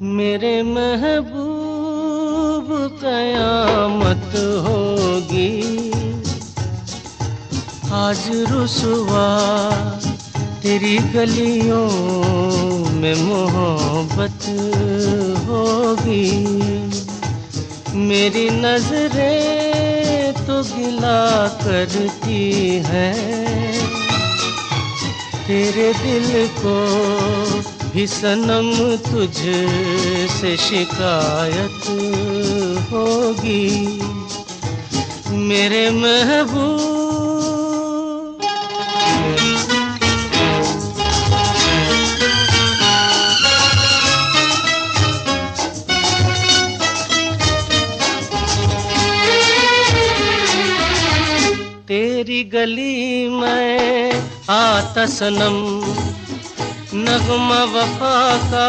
मेरे महबूब कयामत होगी, आज रुसवा तेरी गलियों में मोहब्बत होगी। मेरी नजरें तो गिला करती हैं, तेरे दिल को भी सनम तुझसे शिकायत होगी। मेरे महबूब तेरी गली में आता सनम, नगमा वफा का